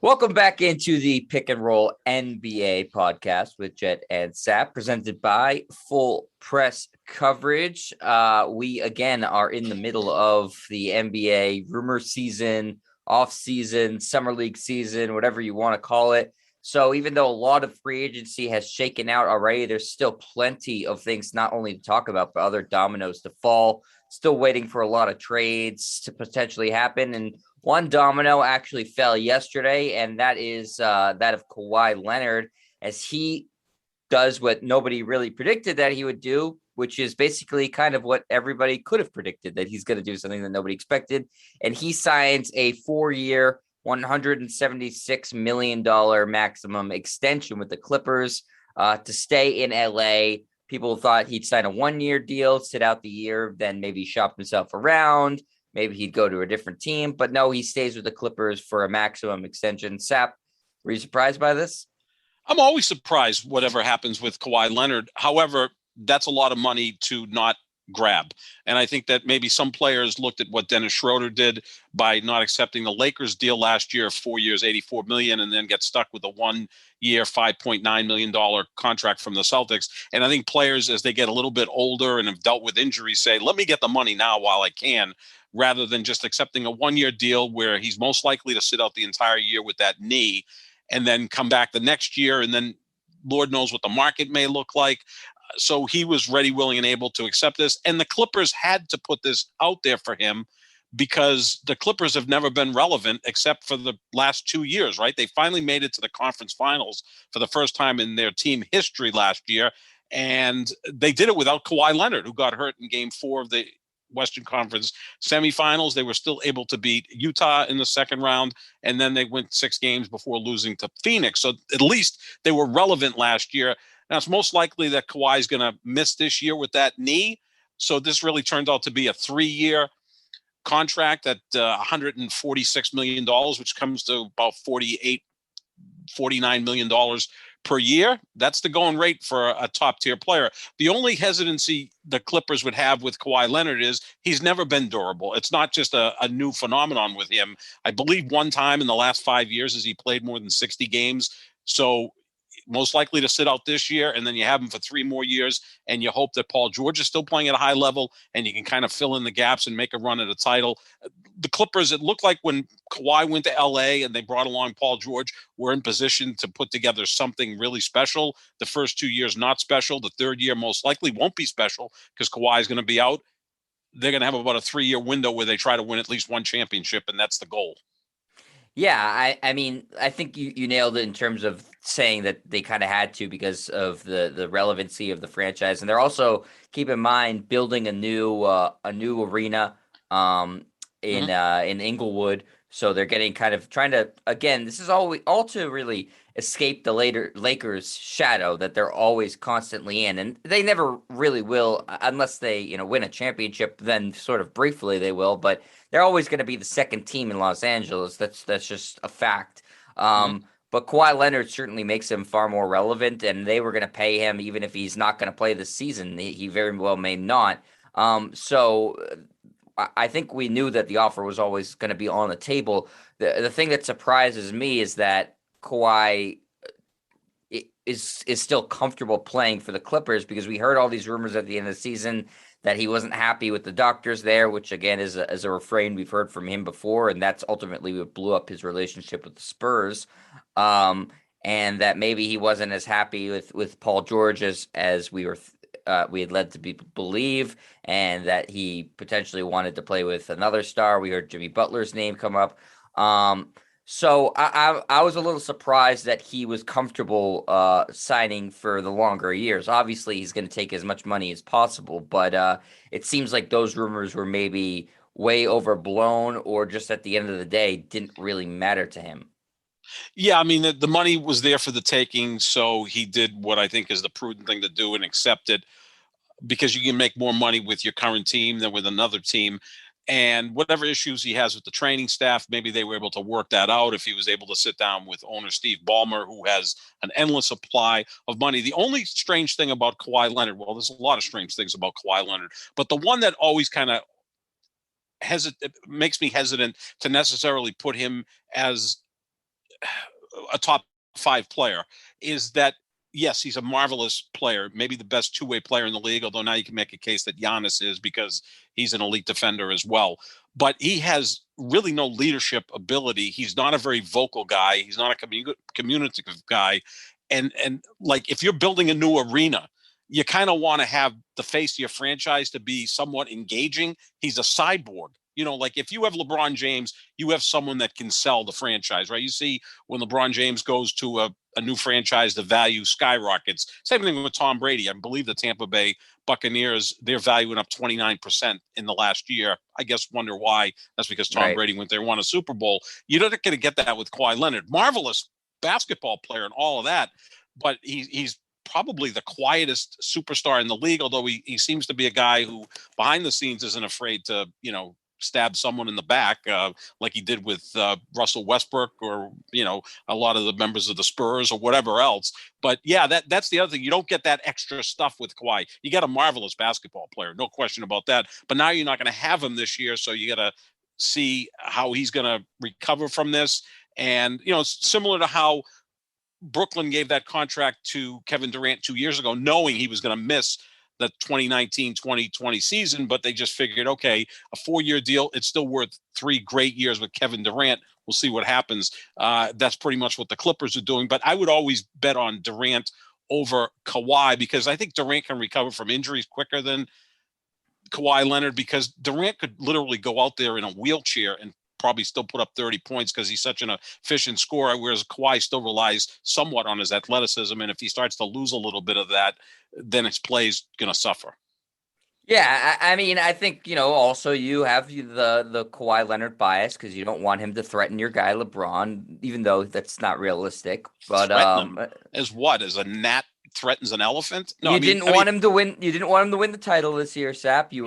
Welcome back into the Pick and Roll NBA podcast with Jet and Sap, presented by Full Press Coverage. We again are in the middle of the NBA rumor season, off season, summer league season, whatever you want to call it. So even though a lot of free agency has shaken out already, there's still plenty of things not only to talk about, but other dominoes to fall. Still waiting for a lot of trades to potentially happen. And one domino actually fell yesterday, and that is that of Kawhi Leonard, as he does what nobody really predicted that he would do, which is basically kind of what everybody could have predicted, that he's going to do something that nobody expected. And he signs a 4-year, $176 million maximum extension with the Clippers to stay in LA. People thought he'd sign a 1-year deal, sit out the year, then maybe shop himself around. Maybe he'd go to a different team, but no, he stays with the Clippers for a maximum extension. Sap, were you surprised by this? I'm always surprised whatever happens with Kawhi Leonard. However, that's a lot of money to not grab. And I think that maybe some players looked at what Dennis Schroeder did by not accepting the Lakers deal last year, 4 years, $84 million, and then get stuck with a 1-year, $5.9 million contract from the Celtics. And I think players, as they get a little bit older and have dealt with injuries, say, let me get the money now while I can, rather than just accepting a 1-year deal where he's most likely to sit out the entire year with that knee and then come back the next year. And then Lord knows what the market may look like. So he was ready, willing, and able to accept this. And the Clippers had to put this out there for him because the Clippers have never been relevant except for the last 2 years, right? They finally made it to the conference finals for the first time in their team history last year. And they did it without Kawhi Leonard, who got hurt in game 4 of the Western Conference semifinals. They were still able to beat Utah in the second round, and then they went 6 games before losing to Phoenix. So at least they were relevant last year. Now, it's most likely that Kawhi is going to miss this year with that knee. So this really turned out to be a 3-year contract at $146 million, which comes to about $49 million per year. That's the going rate for a top-tier player. The only hesitancy the Clippers would have with Kawhi Leonard is he's never been durable. It's not just a new phenomenon with him. I believe one time in the last 5 years has he played more than 60 games. So most likely to sit out this year, and then you have him for 3 more years, and you hope that Paul George is still playing at a high level, and you can kind of fill in the gaps and make a run at a title. The Clippers, it looked like when Kawhi went to LA and they brought along Paul George, were in position to put together something really special. The first 2 years, not special. The third year most likely won't be special because Kawhi is going to be out. They're going to have about a 3-year window where they try to win at least one championship, and that's the goal. Yeah, I mean, I think you nailed it in terms of saying that they kind of had to because of the relevancy of the franchise, and they're also, keep in mind, building a new arena in Inglewood. So they're getting kind of trying to, again, this is all to really escape the later Lakers shadow that they're always constantly in, and they never really will unless they win a championship. Then sort of briefly they will, but they're always going to be the second team in Los Angeles. That's just a fact. But Kawhi Leonard certainly makes him far more relevant, and they were going to pay him even if he's not going to play this season. He very well may not. So I think we knew that the offer was always going to be on the table. The thing that surprises me is that Kawhi is still comfortable playing for the Clippers, because we heard all these rumors at the end of the season that he wasn't happy with the doctors there, which again is a refrain we've heard from him before, and that's ultimately what blew up his relationship with the Spurs. And that maybe he wasn't as happy with Paul George as we had led to believe, and that he potentially wanted to play with another star. We heard Jimmy Butler's name come up. So I was a little surprised that he was comfortable signing for the longer years. Obviously, he's going to take as much money as possible, but it seems like those rumors were maybe way overblown, or just at the end of the day didn't really matter to him. Yeah, I mean, the money was there for the taking, so he did what I think is the prudent thing to do and accept it, because you can make more money with your current team than with another team. And whatever issues he has with the training staff, maybe they were able to work that out if he was able to sit down with owner Steve Ballmer, who has an endless supply of money. The only strange thing about Kawhi Leonard, well, there's a lot of strange things about Kawhi Leonard, but the one that always kind of makes me hesitant to necessarily put him as a top 5 player, is that yes, he's a marvelous player, maybe the best two-way player in the league, although now you can make a case that Giannis is because he's an elite defender as well. But he has really no leadership ability. He's not a very vocal guy. He's not a communicative guy. And like if you're building a new arena, you kind of want to have the face of your franchise to be somewhat engaging. He's a cyborg. Like if you have LeBron James, you have someone that can sell the franchise, right? You see when LeBron James goes to a new franchise, the value skyrockets. Same thing with Tom Brady. I believe the Tampa Bay Buccaneers, their value went up 29% in the last year. I guess wonder why. That's because Tom Brady went there, won a Super Bowl. You're not going to get that with Kawhi Leonard. Marvelous basketball player and all of that, but he's probably the quietest superstar in the league, although he seems to be a guy who behind the scenes isn't afraid to, stab someone in the back like he did with Russell Westbrook or, a lot of the members of the Spurs or whatever else. But yeah, that's the other thing. You don't get that extra stuff with Kawhi. You got a marvelous basketball player, no question about that. But now you're not going to have him this year. So you got to see how he's going to recover from this. And, it's similar to how Brooklyn gave that contract to Kevin Durant 2 years ago, knowing he was going to miss the 2019-2020 season, but they just figured, okay, a 4-year deal, it's still worth 3 great years with Kevin Durant. We'll see what happens. That's pretty much what the Clippers are doing. But I would always bet on Durant over Kawhi because I think Durant can recover from injuries quicker than Kawhi Leonard because Durant could literally go out there in a wheelchair and probably still put up 30 points because he's such an efficient scorer, whereas Kawhi still relies somewhat on his athleticism. And if he starts to lose a little bit of that, then his play is going to suffer. Yeah, I mean, I think, also you have the Kawhi Leonard bias because you don't want him to threaten your guy LeBron, even though that's not realistic. But as what? As a gnat threatens an elephant? No, you didn't want him to win. You didn't want him to win the title this year, Sap. You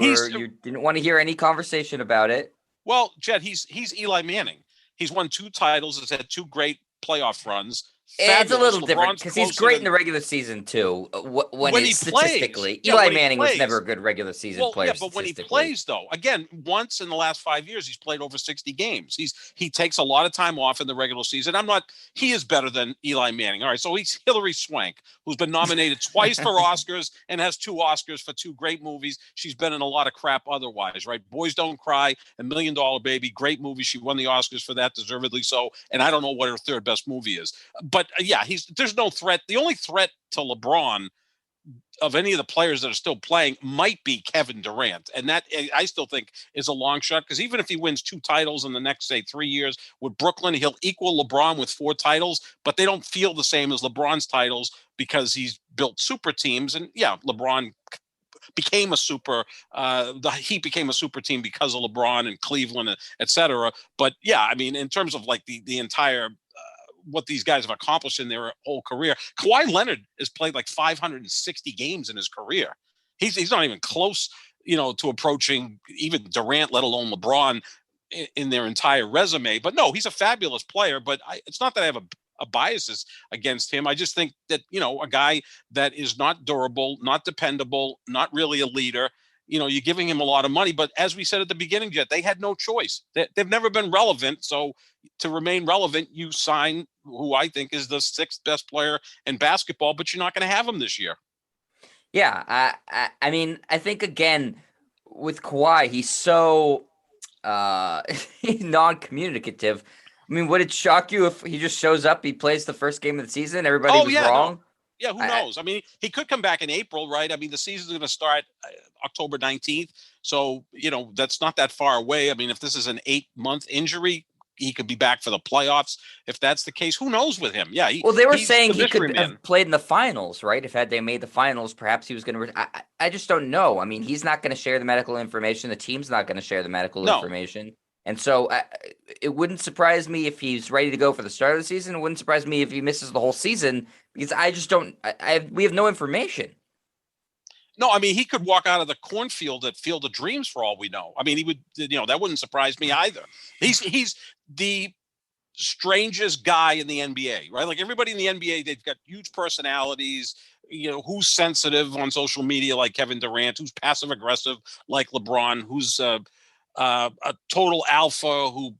didn't want to hear any conversation about it. Well, Jed, he's Eli Manning. He's won 2 titles. Has had 2 great playoff runs. It's a little different because he's great in the regular season too. When he statistically, plays. Eli Manning was never a good regular season player. Yeah, but when he plays, though, again, once in the last 5 years, he's played over 60 games. He takes a lot of time off in the regular season. He is better than Eli Manning. All right, so he's Hilary Swank, who's been nominated twice for Oscars and has 2 Oscars for 2 great movies. She's been in a lot of crap otherwise, right? Boys Don't Cry, $1 Million Baby, great movie. She won the Oscars for that, deservedly so. And I don't know what her 3rd best movie is, but yeah, there's no threat. The only threat to LeBron of any of the players that are still playing might be Kevin Durant. And that I still think is a long shot because even if he wins 2 titles in the next, say, 3 years with Brooklyn, he'll equal LeBron with 4 titles, but they don't feel the same as LeBron's titles because he's built super teams. And yeah, LeBron became a super the Heat became a super team because of LeBron and Cleveland, et cetera. But yeah, I mean, in terms of like the entire what these guys have accomplished in their whole career. Kawhi Leonard has played like 560 games in his career. He's not even close, to approaching even Durant, let alone LeBron in their entire resume. But no, he's a fabulous player, but it's not that I have a bias against him. I just think that, a guy that is not durable, not dependable, not really a leader, you're giving him a lot of money. But as we said at the beginning, Jet, they had no choice. They've never been relevant. So to remain relevant, you sign who I think is the 6th best player in basketball, but you're not going to have him this year. Yeah. I mean, I think, again, with Kawhi, he's so non-communicative. I mean, would it shock you if he just shows up, he plays the first game of the season, everybody was wrong? No. Yeah, who knows? I mean, he could come back in April, right? I mean, the season's going to start October 19th. So, that's not that far away. I mean, if this is an 8-month injury, he could be back for the playoffs. If that's the case, who knows with him? Yeah. They were saying he could have played in the finals, right? If had they made the finals, perhaps he was going to. I just don't know. I mean, he's not going to share the medical information. The team's not going to share the medical information. And so it wouldn't surprise me if he's ready to go for the start of the season. It wouldn't surprise me if he misses the whole season because I just don't. We have no information. No, I mean, he could walk out of the cornfield at Field of Dreams for all we know. I mean, he would, that wouldn't surprise me either. He's the strangest guy in the NBA, right? Like everybody in the NBA, they've got huge personalities, who's sensitive on social media like Kevin Durant, who's passive aggressive like LeBron, who's a total alpha who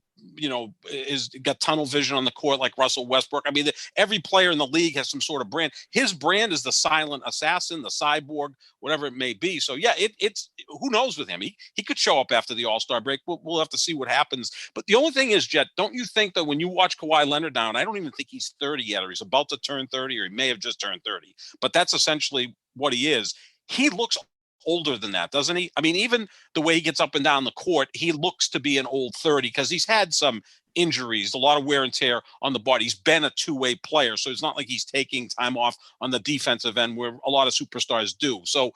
is got tunnel vision on the court like Russell Westbrook. I mean, every player in the league has some sort of brand. His brand is the silent assassin, the cyborg, whatever it may be. So yeah, it's who knows with him. He could show up after the All-Star break. We'll have to see what happens. But the only thing is, Jet, don't you think that when you watch Kawhi Leonard now, and I don't even think he's 30 yet, or he's about to turn 30, or he may have just turned 30, but that's essentially what he is. He looks older than that, doesn't he? I mean, even the way he gets up and down the court, he looks to be an old 30 because he's had some injuries, a lot of wear and tear on the body. He's been a two-way player, so it's not like he's taking time off on the defensive end where a lot of superstars do. So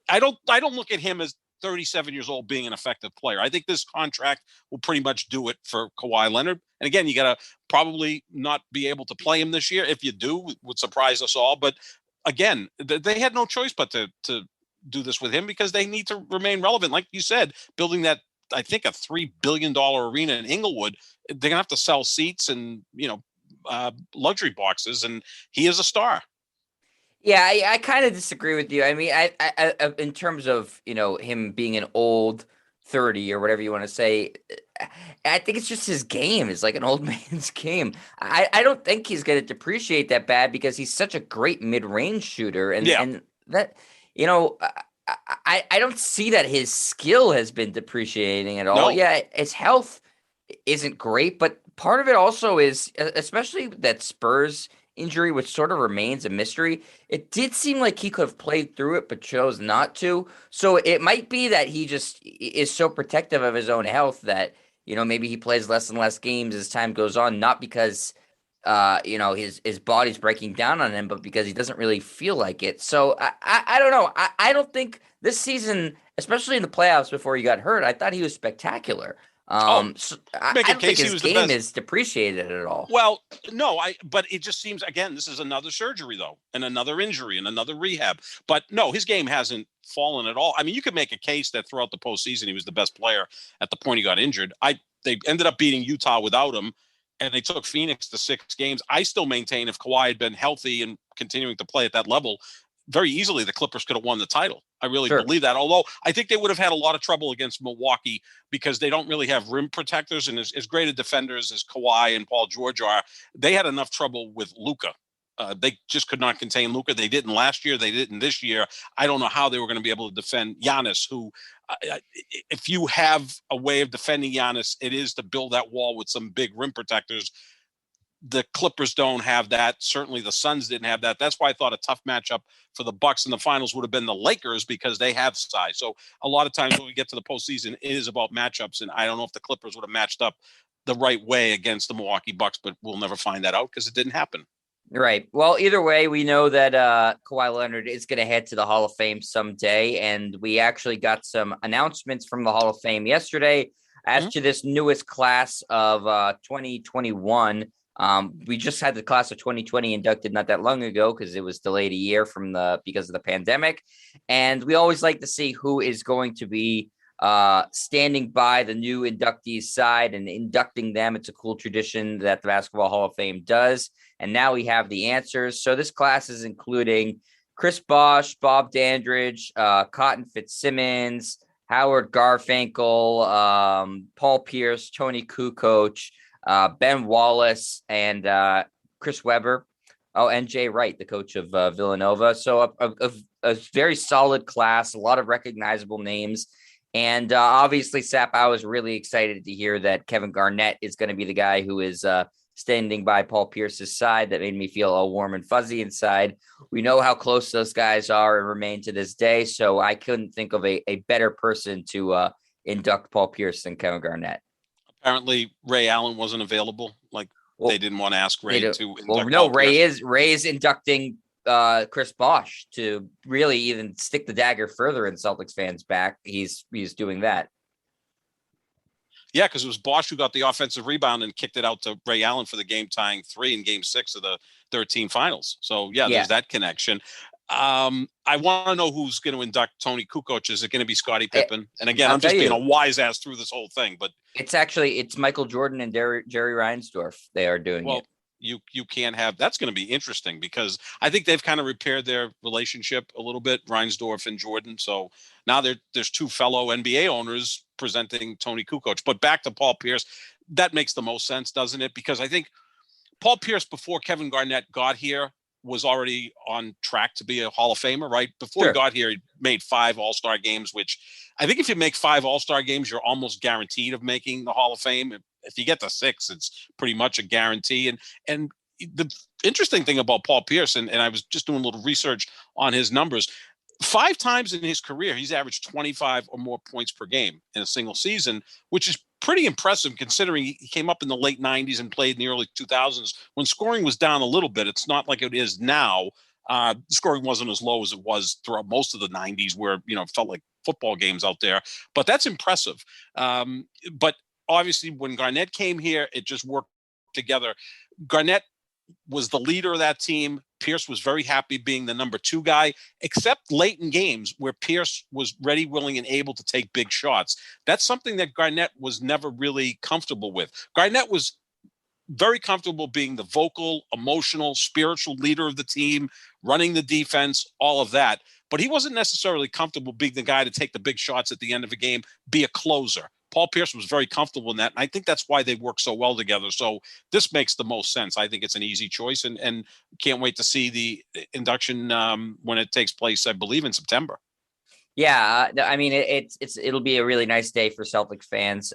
I don't look at him as 37 years old being an effective player. I think this contract will pretty much do it for Kawhi Leonard. And again, you got to probably not be able to play him this year. If you do, it would surprise us all. But again, they had no choice but to do this with him because they need to remain relevant. Like you said, building that, I think, a $3 billion arena in Inglewood, they're going to have to sell seats and, luxury boxes. And he is a star. Yeah, I kind of disagree with you. I mean, I in terms of, him being an old 30 or whatever you want to say, I think it's just his game is like an old man's game. I don't think he's going to depreciate that bad because he's such a great mid-range shooter. And that, I don't see that his skill has been depreciating at all. No. Yeah, his health isn't great, but part of it also is, especially that Spurs injury, which sort of remains a mystery. It did seem like he could have played through it, but chose not to. So it might be that he just is so protective of his own health that, maybe he plays less and less games as time goes on, not because his body's breaking down on him, but because he doesn't really feel like it. So I don't know. I don't think this season, especially in the playoffs before he got hurt, I thought he was spectacular. So I don't think his game is depreciated at all. Well, no, but it just seems, again, this is another surgery though, and another injury and another rehab. But no, his game hasn't fallen at all. I mean, you could make a case that throughout the postseason, he was the best player at the point he got injured. They ended up beating Utah without him, and they took Phoenix to 6 games. I still maintain if Kawhi had been healthy and continuing to play at that level, very easily the Clippers could have won the title. I really believe that. Although I think they would have had a lot of trouble against Milwaukee because they don't really have rim protectors. And as great a defenders as Kawhi and Paul George are, they had enough trouble with Luka. They just could not contain Luka. They didn't last year. They didn't this year. I don't know how they were going to be able to defend Giannis, who, if you have a way of defending Giannis, it is to build that wall with some big rim protectors. The Clippers don't have that. Certainly the Suns didn't have that. That's why I thought a tough matchup for the Bucks in the finals would have been the Lakers because they have size. So a lot of times when we get to the postseason, it is about matchups. And I don't know if the Clippers would have matched up the right way against the Milwaukee Bucks, but we'll never find that out because it didn't happen. Right. Well, either way, we know that Kawhi Leonard is going to head to the Hall of Fame someday. And we actually got some announcements from the Hall of Fame yesterday as to this newest class of 2021. We just had the class of 2020 inducted not that long ago because it was delayed a year because of the pandemic. And we always like to see who is going to be standing by the new inductees side and inducting them. It's a cool tradition that the Basketball Hall of Fame does. And now we have the answers. So this class is including Chris Bosh, Bob Dandridge, Cotton Fitzsimmons, Howard Garfinkel, Paul Pierce, Tony Kukoc, Ben Wallace, and Chris Webber. Oh, and Jay Wright, the coach of Villanova. So a very solid class, a lot of recognizable names. And obviously, Sap, I was really excited to hear that Kevin Garnett is going to be the guy who is standing by Paul Pierce's side. That made me feel all warm and fuzzy inside. We know how close those guys are and remain to this day. So I couldn't think of a better person to induct Paul Pierce than Kevin Garnett. Apparently, Ray Allen wasn't available. They didn't want to ask Ray to induct. Well, no, Ray is inducting Chris Bosh to really even stick the dagger further in Celtics fans' back. He's doing that. Yeah, because it was Bosh who got the offensive rebound and kicked it out to Ray Allen for the game-tying 3 in Game 6 of the 13 finals. So, there's that connection. I want to know who's going to induct Tony Kukoc. Is it going to be Scottie Pippen? And again, I'm just being a wise ass through this whole thing. But it's Michael Jordan and Jerry Reinsdorf. They are doing it. You can't have. That's going to be interesting because I think they've kind of repaired their relationship a little bit, Reinsdorf and Jordan. So now there's 2 fellow NBA owners presenting Tony Kukoc. But back to Paul Pierce, that makes the most sense, doesn't it? Because I think Paul Pierce, before Kevin Garnett got here, was already on track to be a Hall of Famer, right? Before he got here, he made 5 All-Star games, which I think if you make 5 All-Star games, you're almost guaranteed of making the Hall of Fame. If you get to 6, it's pretty much a guarantee. And the interesting thing about Paul Pierce, and I was just doing a little research on his numbers, 5 times in his career, he's averaged 25 or more points per game in a single season, which is pretty impressive considering he came up in the late 90s and played in the early 2000s when scoring was down a little bit. It's not like it is now. Scoring wasn't as low as it was throughout most of the 90s where, it felt like football games out there. But that's impressive. But obviously when Garnett came here, it just worked together. Garnett was the leader of that team. Pierce was very happy being the number 2 guy, except late in games where Pierce was ready, willing, and able to take big shots. That's something that Garnett was never really comfortable with. Garnett was very comfortable being the vocal, emotional, spiritual leader of the team, running the defense, all of that. But he wasn't necessarily comfortable being the guy to take the big shots at the end of a game, be a closer. Paul Pierce was very comfortable in that, and I think that's why they work so well together. So this makes the most sense. I think it's an easy choice, and can't wait to see the induction when it takes place, I believe, in September. Yeah, I mean it'll be a really nice day for Celtic fans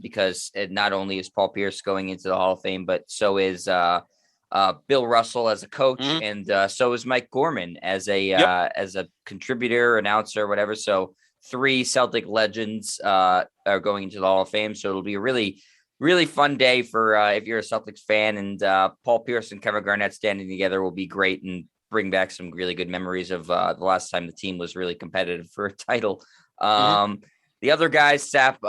because not only is Paul Pierce going into the Hall of Fame, but so is Bill Russell as a coach, and so is Mike Gorman as a contributor, announcer, whatever. So 3 Celtic legends are going into the Hall of Fame. So it'll be a really, really fun day for if you're a Celtics fan, and Paul Pierce and Kevin Garnett standing together will be great and bring back some really good memories of the last time the team was really competitive for a title. The other guys, Sap,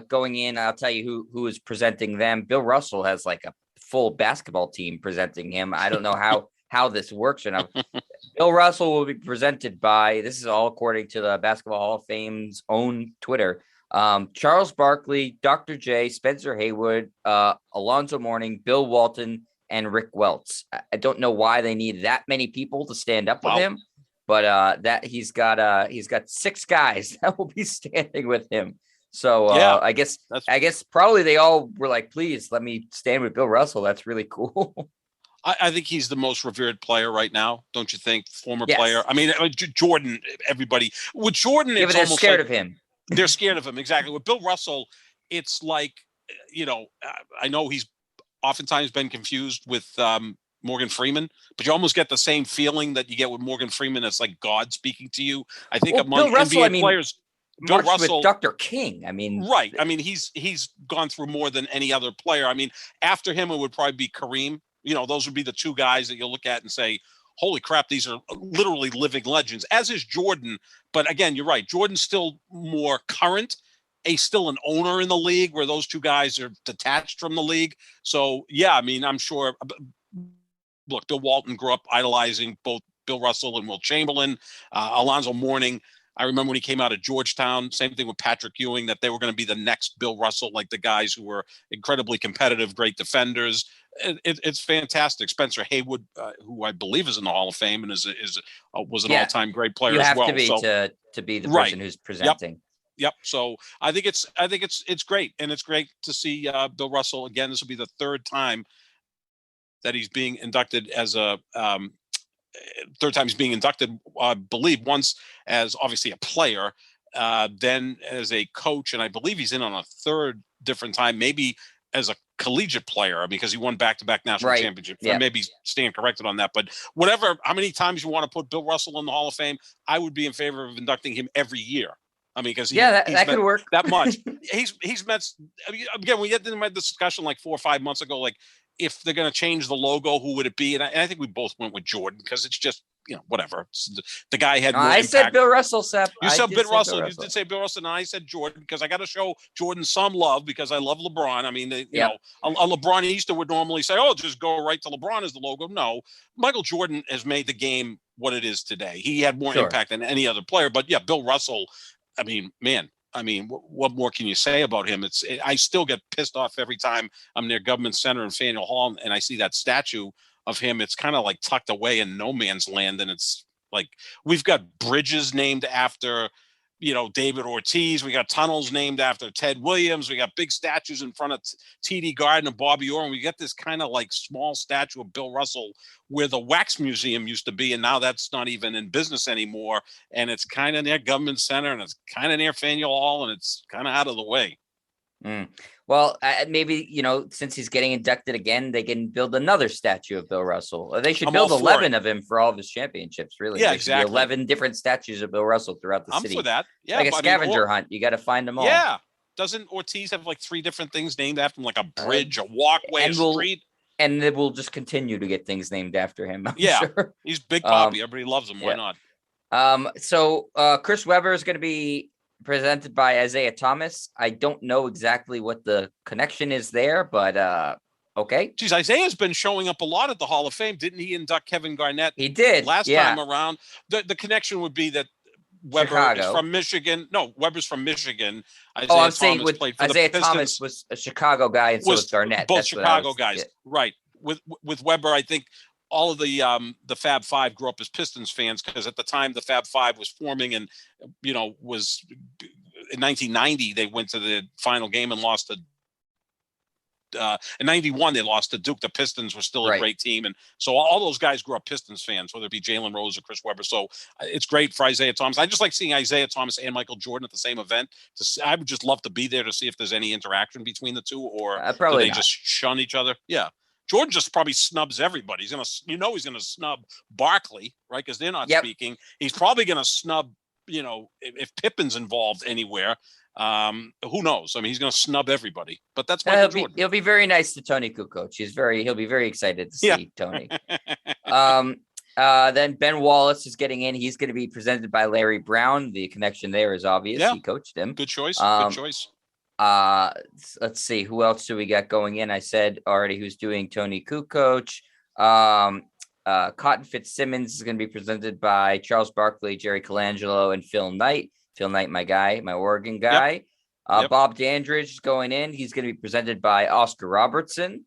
going in, I'll tell you who is presenting them. Bill Russell has like a full basketball team presenting him. I don't know how this works. And Bill Russell will be presented by, this is all according to the Basketball Hall of Fame's own Twitter, Charles Barkley, Dr. J, Spencer Haywood, Alonzo Mourning, Bill Walton, and Rick Welts. I don't know why they need that many people to stand up with him, but that he's got 6 guys that will be standing with him. So I guess probably they all were like, please let me stand with Bill Russell. That's really cool. I think he's the most revered player right now, don't you think? Former player. I mean, Jordan, everybody. With Jordan, it's they're almost scared like of him. They're scared of him, exactly. With Bill Russell, it's like, I know he's oftentimes been confused with Morgan Freeman, but you almost get the same feeling that you get with Morgan Freeman. It's like God speaking to you. I think among NBA players, Bill Russell, with Dr. King. I mean, right. I mean, he's gone through more than any other player. I mean, after him, it would probably be Kareem. Those would be the 2 guys that you'll look at and say, holy crap, these are literally living legends, as is Jordan. But again, you're right. Jordan's still more current. He's still an owner in the league where those 2 guys are detached from the league. So, yeah, I mean, I'm sure. Look, Bill Walton grew up idolizing both Bill Russell and Wilt Chamberlain. Alonzo Mourning, I remember when he came out of Georgetown, same thing with Patrick Ewing, that they were going to be the next Bill Russell, like the guys who were incredibly competitive, great defenders. It's fantastic. Spencer Haywood, who I believe is in the Hall of Fame and was an all-time great player as well. You have to be to be the person who's presenting. Yep. So I think it's great, and it's great to see Bill Russell again. This will be the 3rd time that he's being inducted as a third time he's being inducted. I believe once as obviously a player, then as a coach, and I believe he's in on a 3rd different time, maybe as a collegiate player because he won back-to-back national championships. Yeah. Maybe stand corrected on that, but whatever, how many times you want to put Bill Russell in the Hall of Fame, I would be in favor of inducting him every year. I mean, because that could work that much. he's met. Again, we had this discussion like 4 or 5 months ago, like if they're going to change the logo, who would it be? And I think we both went with Jordan because it's just, whatever. The guy had more impact. Said Bill Russell, Seth. You said Bill Russell. You did say Bill Russell, and I said Jordan because I got to show Jordan some love because I love LeBron. I mean, a LeBronista would normally say, oh, just go right to LeBron as the logo. No, Michael Jordan has made the game what it is today. He had more impact than any other player. But yeah, Bill Russell, I mean, man. I mean, what more can you say about him? I still get pissed off every time I'm near Government Center in Faneuil Hall and I see that statue of him. It's kind of like tucked away in no man's land. And it's like, we've got bridges named after, David Ortiz. We got tunnels named after Ted Williams. We got big statues in front of TD Garden and Bobby Orr. And we got this kind of like small statue of Bill Russell where the Wax Museum used to be. And now that's not even in business anymore. And it's kind of near Government Center, and it's kind of near Faneuil Hall, and it's kind of out of the way. Well, maybe, since he's getting inducted again, they can build another statue of Bill Russell. They should build 11 of him for all of his championships, really. Yeah, there exactly. 11 different statues of Bill Russell throughout the city. I'm for that. Yeah, like a scavenger hunt. You got to find them all. Yeah. Doesn't Ortiz have like 3 different things named after him, like a bridge, a walkway, a street? And it will just continue to get things named after him. I'm sure. He's Big Papi. Everybody loves him. Why not? So Chris Webber is going to be presented by Isaiah Thomas. I don't know exactly what the connection is there, but okay. Geez, Isaiah's been showing up a lot at the Hall of Fame. Didn't he induct Kevin Garnett? He did last time around. The connection would be that Webber is from Michigan. No, Webber's from Michigan. I'm saying with Isaiah Thomas was a Chicago guy, and so was Garnett. Both Chicago guys, right? With Webber, I think all of the Fab Five grew up as Pistons fans, because at the time the Fab Five was forming, and was in 1990 they went to the final game and lost to. In 91 they lost to Duke. The Pistons were still a great team, and so all those guys grew up Pistons fans, whether it be Jalen Rose or Chris Webber. So it's great for Isaiah Thomas. I just like seeing Isaiah Thomas and Michael Jordan at the same event. I would just love to be there to see if there's any interaction between the two, or do they just shun each other. Yeah. Jordan just probably snubs everybody. He's gonna snub Barkley, right? Because they're not speaking. He's probably gonna snub, if Pippen's involved anywhere. Who knows? I mean, he's gonna snub everybody. But that's Michael Jordan. He'll be very nice to Tony Kukoc. He'll be very excited to see Tony. Then Ben Wallace is getting in. He's going to be presented by Larry Brown. The connection there is obvious. Yeah. He coached him. Good choice. Good choice. Let's see, who else do we got going in? I said already who's doing Tony Kukoc. Cotton Fitzsimmons is going to be presented by Charles Barkley, Jerry Colangelo, and Phil Knight. Phil Knight, my guy, my Oregon guy. Bob Dandridge is going in. He's going to be presented by Oscar Robertson.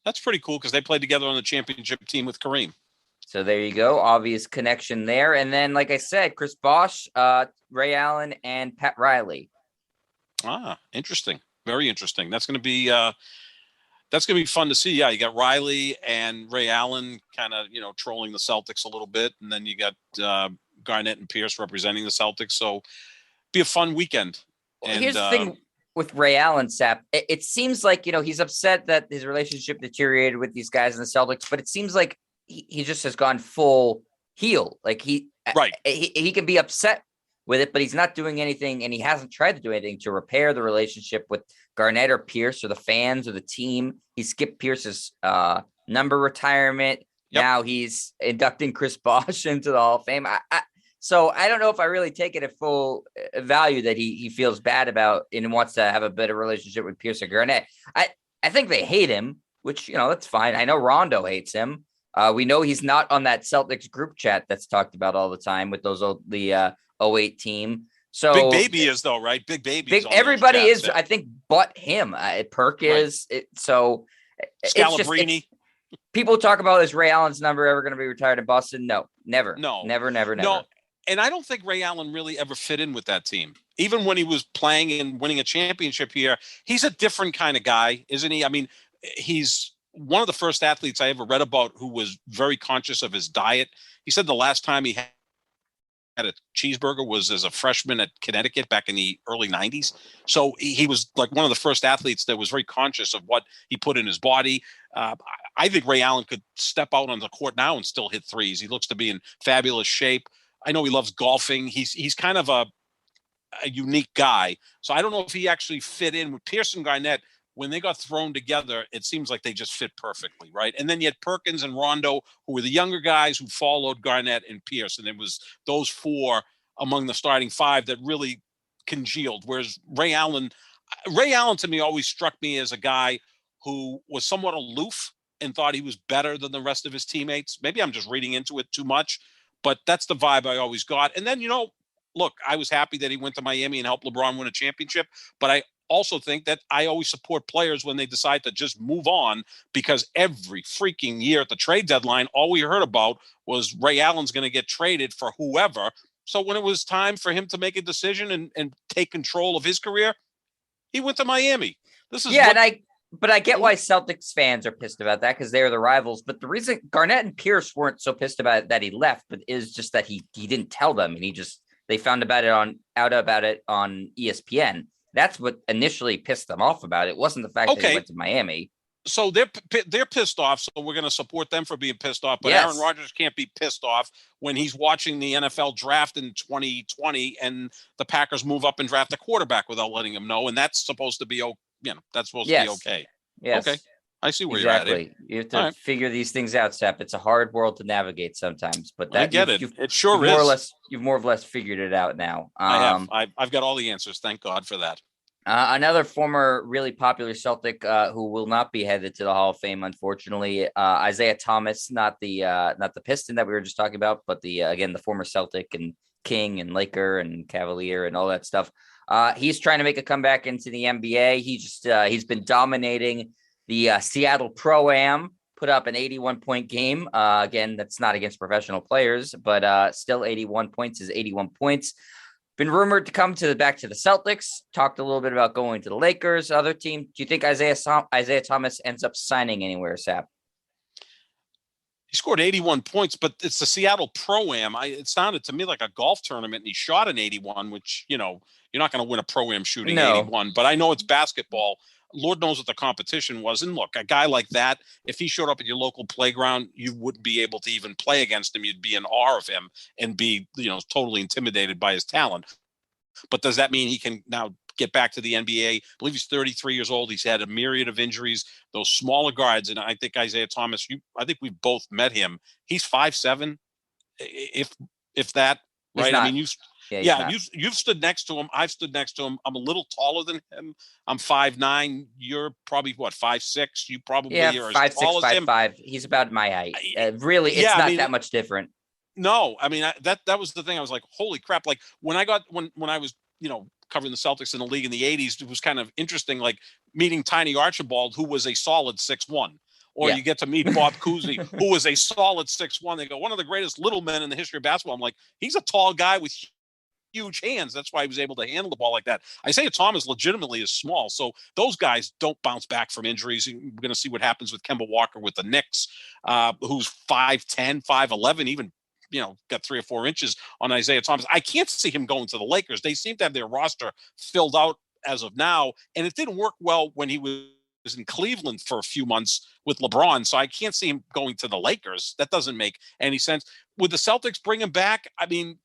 That's pretty cool, because they played together on the championship team with Kareem. So there you go. Obvious connection there. And then, like I said, Chris Bosh, Ray Allen, and Pat Riley. Interesting. Very interesting. That's going to be fun to see. Yeah, you got Riley and Ray Allen kind of, trolling the Celtics a little bit. And then you got Garnett and Pierce representing the Celtics. So be a fun weekend. And here's the thing with Ray Allen, Sap. It seems like, he's upset that his relationship deteriorated with these guys in the Celtics, but it seems like he just has gone full heel. Like he can be upset with it, but he's not doing anything, and he hasn't tried to do anything to repair the relationship with Garnett or Pierce or the fans or the team. He skipped Pierce's number retirement. Yep. Now he's inducting Chris Bosh into the Hall of Fame. So I don't know if I really take it at full value that he feels bad about and wants to have a better relationship with Pierce or Garnett. I think they hate him, which, that's fine. I know Rondo hates him. We know he's not on that Celtics group chat that's talked about all the time with the 08 team. So Big Baby is, though, right? Big Baby. Everybody is, I think, but him. Perk is. Right. Scalabrine. People talk about, is Ray Allen's number ever going to be retired in Boston? No, never. No, never. No, and I don't think Ray Allen really ever fit in with that team. Even when he was playing and winning a championship here, he's a different kind of guy, isn't he? I mean, he's one of the first athletes I ever read about who was very conscious of his diet. He said the last time he had a cheeseburger was as a freshman at Connecticut back in the early 90s. So he was like one of the first athletes that was very conscious of what he put in his body. I think Ray Allen could step out on the court now and still hit threes. He looks to be in fabulous shape. I know he loves golfing. He's kind of a unique guy. So I don't know if he actually fit in with Pierce and Garnett. When they got thrown together, it seems like they just fit perfectly, right? And then you had Perkins and Rondo, who were the younger guys who followed Garnett and Pierce. And it was those four among the starting five that really congealed. Whereas Ray Allen to me always struck me as a guy who was somewhat aloof and thought he was better than the rest of his teammates. Maybe I'm just reading into it too much, but that's the vibe I always got. And then, look, I was happy that he went to Miami and helped LeBron win a championship, but I also think that I always support players when they decide to just move on, because every freaking year at the trade deadline, all we heard about was Ray Allen's going to get traded for whoever. So when it was time for him to make a decision and take control of his career, he went to Miami. This is Yeah, what. but I get why Celtics fans are pissed about that because they're the rivals. But the reason Garnett and Pierce weren't so pissed about it that he left, but is just that he didn't tell them, and they found out about it on ESPN. That's what initially pissed them off about it. It wasn't the fact that he Okay, went to Miami. so they're pissed off. So we're going to support them for being pissed off. But Aaron Yes. Rodgers can't be pissed off when he's watching the NFL draft in 2020 and the Packers move up and draft a quarterback without letting him know, and that's supposed to be that's supposed to be okay. Yes. Okay, I see where Exactly. you're at. You have to figure these things out, Sep. It's a hard world to navigate sometimes, but I get it. It sure is. You've more or less figured it out now. I have. I've got all the answers. Thank God for that. Another former really popular Celtic who will not be headed to the Hall of Fame, unfortunately, Isaiah Thomas, not the Piston that we were just talking about, but the former Celtic and King and Laker and Cavalier and all that stuff. He's trying to make a comeback into the NBA. He's been dominating the Seattle Pro-Am, put up an 81-point game. Again, that's not against professional players, but still 81 points is 81 points. Been rumored to come back to the Celtics. Talked a little bit about going to the Lakers. Other team. Do you think Isaiah Thomas ends up signing anywhere, Sap? He scored 81 points, but it's the Seattle Pro-Am. It sounded to me like a golf tournament, and he shot an 81, which, you're not going to win a Pro-Am shooting 81. But I know it's basketball. Lord knows what the competition was. And look, a guy like that, if he showed up at your local playground, you wouldn't be able to even play against him. You'd be in awe of him and be, totally intimidated by his talent. But does that mean he can now get back to the NBA? I believe he's 33 years old. He's had a myriad of injuries, those smaller guards. And I think Isaiah Thomas, I think we've both met him. He's 5'7", if that, right? I mean, you've stood next to him. I've stood next to him. I'm a little taller than him. I'm 5'9". You're probably what, 5'6". You probably are 5'6", as tall as him. 5'5". He's about my height. Really, it's not that much different. No, I mean that was the thing. I was like, holy crap! Like when I was covering the Celtics in the league in the 80s, it was kind of interesting, like meeting Tiny Archibald, who was a solid 6'1". Or you get to meet Bob Cousy, who was a solid 6'1". They go, one of the greatest little men in the history of basketball. I'm like, he's a tall guy with huge hands. That's why he was able to handle the ball like that. Isaiah Thomas legitimately is small. So those guys don't bounce back from injuries. We're going to see what happens with Kemba Walker with the Knicks, who's 5'10", 5'11", even, got 3 or 4 inches on Isaiah Thomas. I can't see him going to the Lakers. They seem to have their roster filled out as of now. And it didn't work well when he was in Cleveland for a few months with LeBron. So I can't see him going to the Lakers. That doesn't make any sense. Would the Celtics bring him back? I mean,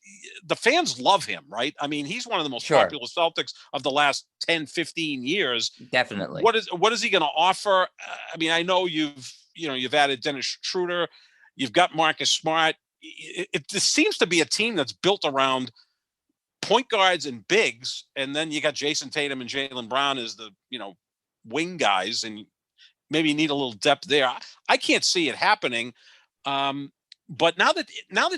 the fans love him, right? I mean, he's one of the most popular Celtics of the last 10, 15 years. Definitely. What is he going to offer? I mean, I know you've added Dennis Schroeder. You've got Marcus Smart. It seems to be a team that's built around point guards and bigs. And then you got Jason Tatum and Jaylen Brown as the, wing guys, and maybe you need a little depth there. I can't see it happening. But now that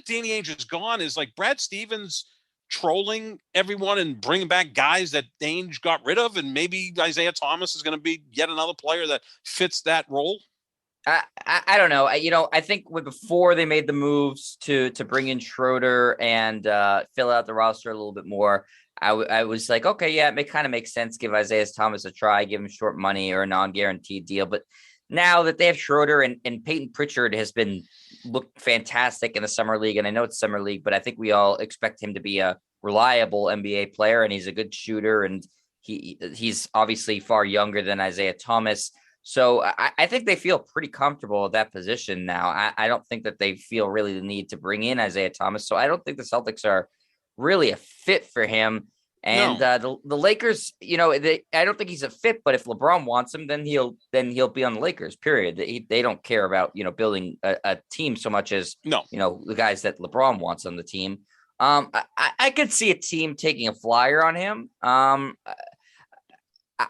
Danny Ainge is gone, is like Brad Stevens trolling everyone and bringing back guys that Ainge got rid of, and maybe Isaiah Thomas is going to be yet another player that fits that role. I don't know. I think before they made the moves to bring in Schroeder and fill out the roster a little bit more, I was like, okay, yeah, it kind of makes sense. Give Isaiah Thomas a try, give him short money or a non-guaranteed deal. But now that they have Schroeder and Peyton Pritchard has looked fantastic in the summer league, and I know it's summer league, but I think we all expect him to be a reliable NBA player, and he's a good shooter, and he's obviously far younger than Isaiah Thomas. So I think they feel pretty comfortable at that position now. I don't think that they feel really the need to bring in Isaiah Thomas. So I don't think the Celtics are really a fit for him. And the Lakers, I don't think he's a fit, but if LeBron wants him, then he'll be on the Lakers, period. They don't care about, building a team so much as, the guys that LeBron wants on the team. I could see a team taking a flyer on him.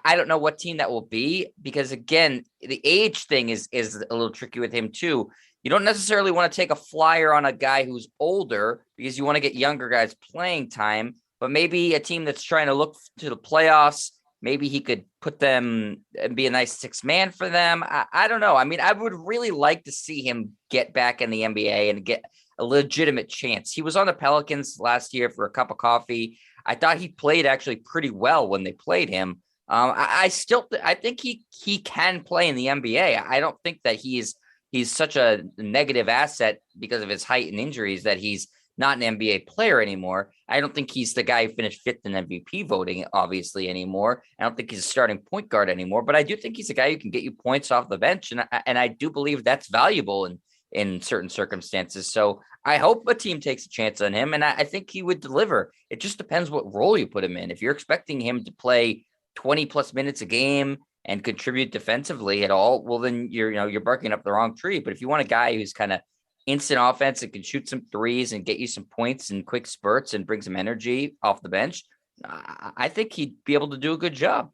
I don't know what team that will be, because again, the age thing is a little tricky with him too. You don't necessarily want to take a flyer on a guy who's older because you want to get younger guys playing time, but maybe a team that's trying to look to the playoffs, maybe he could put them and be a nice six man for them. I don't know. I mean, I would really like to see him get back in the NBA and get a legitimate chance. He was on the Pelicans last year for a cup of coffee. I thought he played actually pretty well when they played him. I think he can play in the NBA. I don't think that he's such a negative asset because of his height and injuries that he's not an NBA player anymore. I don't think he's the guy who finished fifth in MVP voting, obviously, anymore. I don't think he's a starting point guard anymore, but I do think he's a guy who can get you points off the bench. And I do believe that's valuable in certain circumstances. So I hope a team takes a chance on him. And I think he would deliver. It just depends what role you put him in. If you're expecting him to play 20 plus minutes a game and contribute defensively at all, well, then you're barking up the wrong tree. But if you want a guy who's kind of instant offense and can shoot some threes and get you some points in quick spurts and bring some energy off the bench, I think he'd be able to do a good job.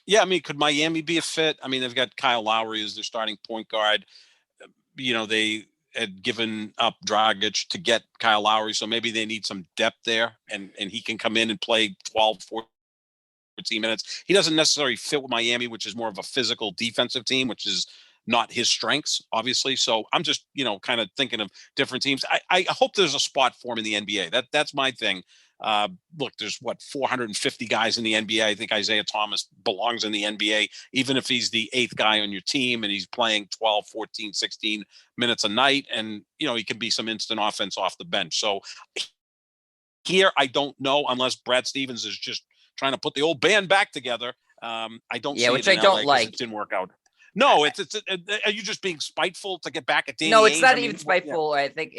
Yeah, I mean, could Miami be a fit? I mean, they've got Kyle Lowry as their starting point guard. They had given up Dragic to get Kyle Lowry, so maybe they need some depth there, and he can come in and play 12, 14 minutes. He doesn't necessarily fit with Miami, which is more of a physical defensive team, which is not his strengths, obviously. So I'm just, kind of thinking of different teams. I hope there's a spot for him in the NBA. That's my thing. Look, there's 450 guys in the NBA. I think Isaiah Thomas belongs in the NBA, even if he's the eighth guy on your team and he's playing 12, 14, 16 minutes a night. And, he can be some instant offense off the bench. So here, I don't know, unless Brad Stevens is just trying to put the old band back togetger. I don't see which it in I don't LA like. It didn't work out. No, it's are you just being spiteful to get back at Danny No, it's Ainge? not even spiteful. Yeah. I think,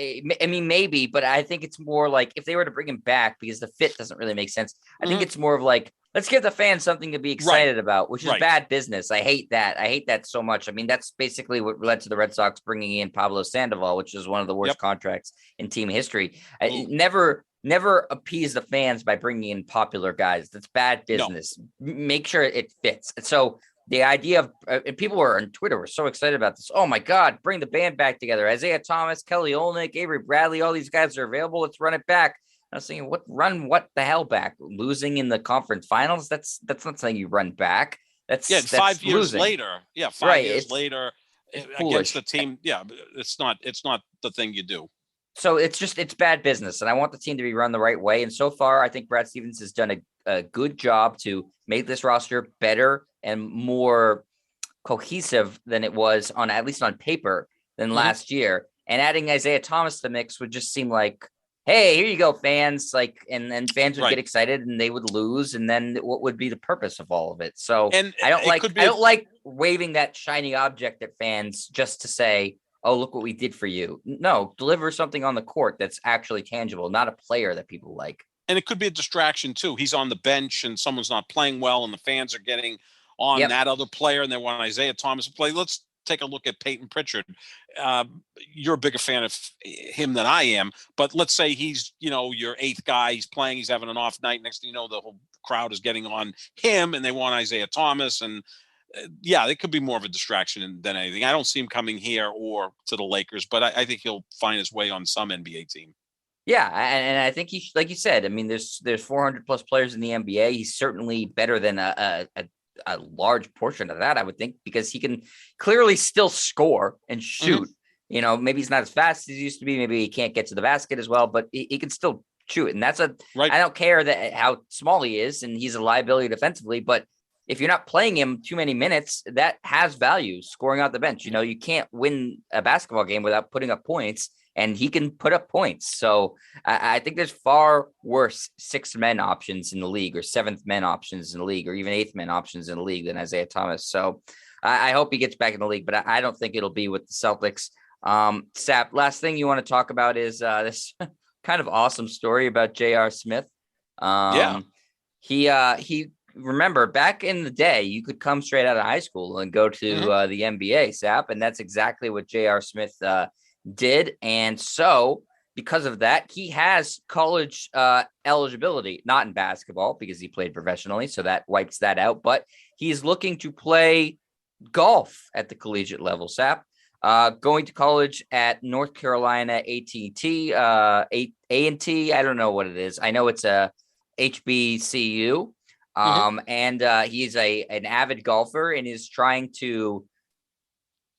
maybe, but I think it's more like if they were to bring him back because the fit doesn't really make sense. I think it's more of like, let's give the fans something to be excited about, which is bad business. I hate that. I hate that so much. I mean, that's basically what led to the Red Sox bringing in Pablo Sandoval, which is one of the worst contracts in team history. Never appease the fans by bringing in popular guys. That's bad business. No. Make sure it fits. So the idea of people were on Twitter were so excited about this. Oh my God, bring the band back together. Isaiah Thomas, Kelly Olynyk, Avery Bradley, all these guys are available. Let's run it back. I was thinking, what the hell back? Losing in the conference finals? That's not something you run back. That's 5 years losing. Later. Yeah, 5 years later against the team. Yeah, it's not the thing you do. So it's bad business, and I want the team to be run the right way. And so far, I think Brad Stevens has done a good job to make this roster better and more cohesive than it was at least on paper than last year. And adding Isaiah Thomas to the mix would just seem like, hey, here you go, fans. And then fans would get excited and they would lose. And then what would be the purpose of all of it? So I don't like waving that shiny object at fans just to say, oh, look what we did for you. No, deliver something on the court that's actually tangible, not a player that people like. And it could be a distraction too. He's on the bench and someone's not playing well and the fans are getting on that other player and they want Isaiah Thomas to play. Let's take a look at Peyton Pritchard. You're a bigger fan of him than I am, but let's say he's, your eighth guy, he's playing, he's having an off night. Next thing you know, the whole crowd is getting on him and they want Isaiah Thomas. And it could be more of a distraction than anything. I don't see him coming here or to the Lakers, but I think he'll find his way on some NBA team. Yeah, and I think he, like you said, I mean, there's 400 plus players in the NBA. He's certainly better than a large portion of that, I would think, because he can clearly still score and shoot. Maybe he's not as fast as he used to be. Maybe he can't get to the basket as well, but he can still shoot. And that's I don't care how small he is, and he's a liability defensively, but if you're not playing him too many minutes, that has value scoring out the bench. You can't win a basketball game without putting up points, and he can put up points. So I think there's far worse sixth men options in the league or seventh men options in the league or even eighth men options in the league than Isaiah Thomas. So I hope he gets back in the league, but I don't think it'll be with the Celtics. Sap, last thing you want to talk about is this kind of awesome story about J.R. Smith. He remember back in the day, you could come straight out of high school and go to the NBA, Sap, and that's exactly what J.R. Smith did. And so because of that, he has college eligibility, not in basketball because he played professionally. So that wipes that out. But he's looking to play golf at the collegiate level, Sap. Going to college at North Carolina A&T. I don't know what it is. I know it's a HBCU. Mhm. And he's an avid golfer and is trying to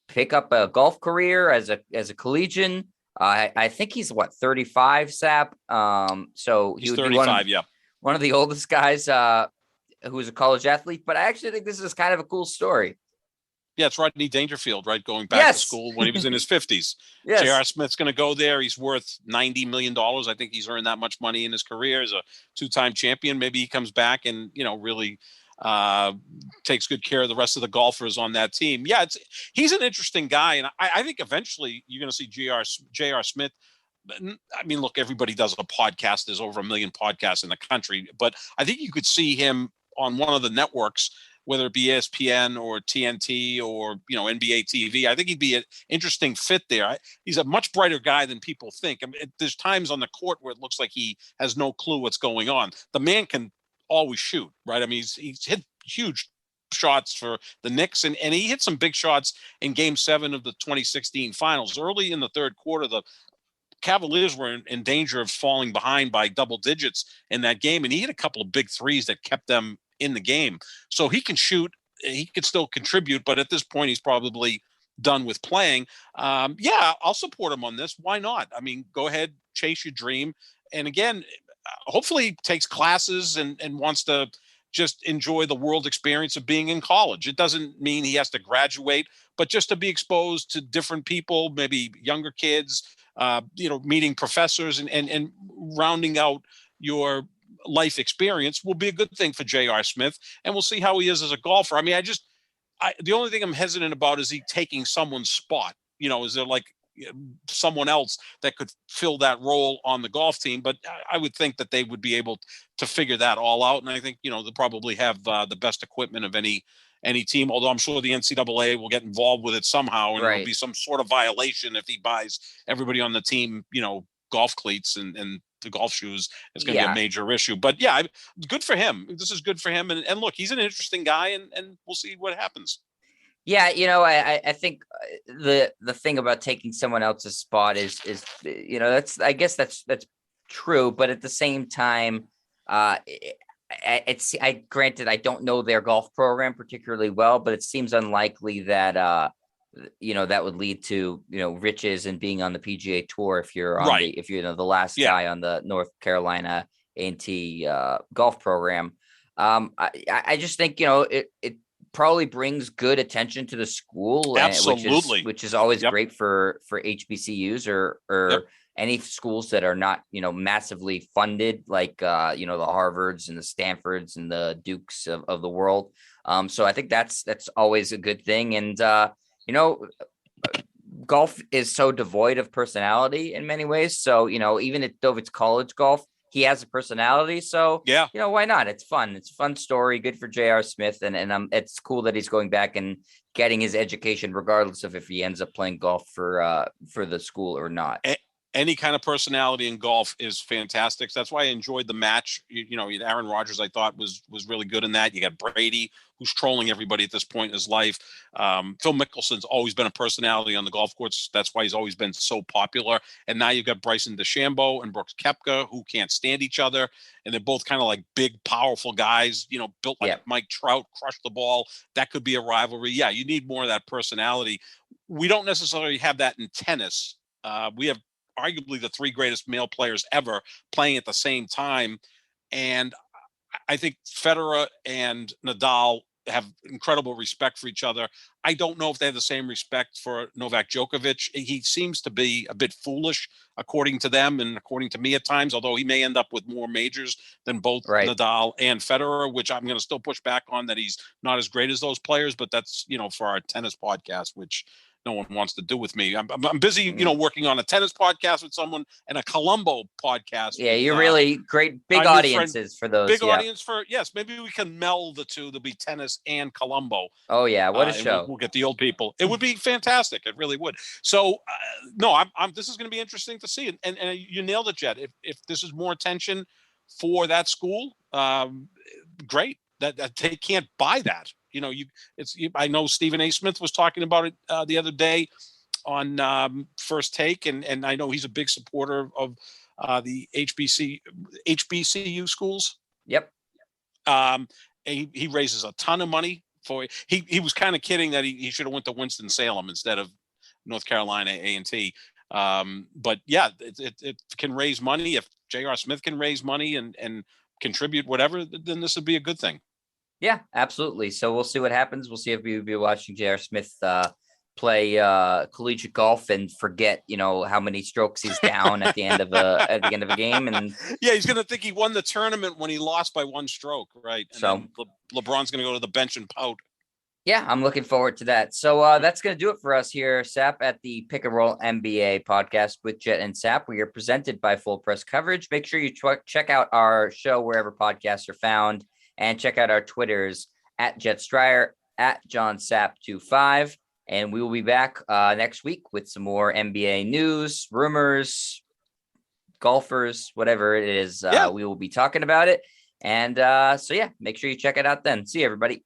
pick up a golf career as a collegian. I think he's what 35, Sap. So he He's would be 35. Yeah. one of the oldest guys who is a college athlete. But I actually think this is kind of a cool story. Yeah, it's Rodney Dangerfield, right? Going back to Yes, school when he was in his 50s. yes, J.R. Smith's going to go there. He's worth $90 million. I think he's earned that much money in his career as a two-time champion. Maybe he comes back and, really uh, takes good care of the rest of the golfers on that team. Yeah, he's an interesting guy. And I think eventually you're going to see J.R. Smith. I mean, look, everybody does a podcast. There's over 1 million podcasts in the country. But I think you could see him on one of the networks, whether it be ESPN or TNT or NBA TV. I think he'd be an interesting fit there. He's a much brighter guy than people think. I mean, there's times on the court where it looks like he has no clue what's going on. The man can always shoot, right? I mean, he's hit huge shots for the Knicks, and he hit some big shots in Game 7 of the 2016 Finals. Early in the third quarter, the Cavaliers were in danger of falling behind by double digits in that game, and he hit a couple of big threes that kept them in the game. So he can shoot, he could still contribute, but at this point, he's probably done with playing. Yeah, I'll support him on this. Why not? I mean, go ahead, chase your dream. And again, hopefully, he takes classes and wants to just enjoy the world experience of being in college. It doesn't mean he has to graduate, but just to be exposed to different people, maybe younger kids, meeting professors and rounding out your life experience will be a good thing for J.R. Smith. And we'll see how he is as a golfer. I mean, the only thing I'm hesitant about is he taking someone's spot. Is there like someone else that could fill that role on the golf team? But I would think that they would be able to figure that all out. And I think, they'll probably have the best equipment of any team, although I'm sure the NCAA will get involved with it somehow, and it'll right. be some sort of violation if he buys everybody on the team, golf cleats and the golf shoes. It's going to be a Yeah. major issue. But yeah, good for him. This is good for him. And look, he's an interesting guy, and we'll see what happens. Yeah, I think the thing about taking someone else's spot is that's I guess that's true, but at the same time, I granted I don't know their golf program particularly well, but it seems unlikely that that would lead to riches and being on the PGA Tour if you're Right. if you're the last Yeah. guy on the North Carolina A&T golf program. I just think it probably brings good attention to the school, Absolutely. which is always Yep. great for HBCUs or Yep. any schools that are not massively funded like the Harvards and the Stanfords and the Dukes of the world. So I think that's always a good thing. And golf is so devoid of personality in many ways. So even though it's college golf, he has a personality. So Yeah. why not? It's fun. It's a fun story. Good for J.R. Smith, and it's cool that he's going back and getting his education, regardless of if he ends up playing golf for the school or not. Any kind of personality in golf is fantastic. So that's why I enjoyed the match. Aaron Rodgers, I thought was really good in that. You got Brady, who's trolling everybody at this point in his life. Phil Mickelson's always been a personality on the golf course. That's why he's always been so popular. And now you've got Bryson DeChambeau and Brooks Koepka, who can't stand each other. And they're both kind of like big, powerful guys, built like Mike Trout, crush the ball. That could be a rivalry. Yeah, you need more of that personality. We don't necessarily have that in tennis. We have arguably the 3 greatest male players ever playing at the same time. And I think Federer and Nadal have incredible respect for each other. I don't know if they have the same respect for Novak Djokovic. He seems to be a bit foolish, according to them and according to me at times, although he may end up with more majors than both Nadal and Federer, which I'm going to still push back on that he's not as great as those players. But that's, for our tennis podcast, which no one wants to do with me. I'm busy, working on a tennis podcast with someone and a Columbo podcast. Yeah, you're really great. Big audiences for those. Big audience for, yes. Maybe we can meld the two. There'll be tennis and Columbo. Oh yeah, what a show! We'll get the old people. It would be fantastic. It really would. So, no, I'm. This is going to be interesting to see. And you nailed it, Jed. If this is more attention for that school, great. That they can't buy that. I know Stephen A. Smith was talking about it the other day on First Take, and I know he's a big supporter of the HBCU schools. Yep. He raises a ton of money for. He was kind of kidding that he should have went to Winston-Salem instead of North Carolina A&T. But yeah, it can raise money. If J.R. Smith can raise money and contribute whatever, then this would be a good thing. Yeah, absolutely. So we'll see what happens. We'll see if we'll be watching J.R. Smith play collegiate golf and forget, how many strokes he's down at the end of a game. And yeah, he's going to think he won the tournament when he lost by one stroke, right? And so LeBron's going to go to the bench and pout. Yeah, I'm looking forward to that. So that's going to do it for us here, Sap, at the Pick and Roll NBA podcast with Jet and Sap. We are presented by Full Press Coverage. Make sure you check out our show wherever podcasts are found, and check out our Twitters at Jet Stryer, at John Sap25. And we will be back next week with some more NBA news, rumors, golfers, whatever it is. We will be talking about it. And so, yeah, make sure you check it out then. See you, everybody.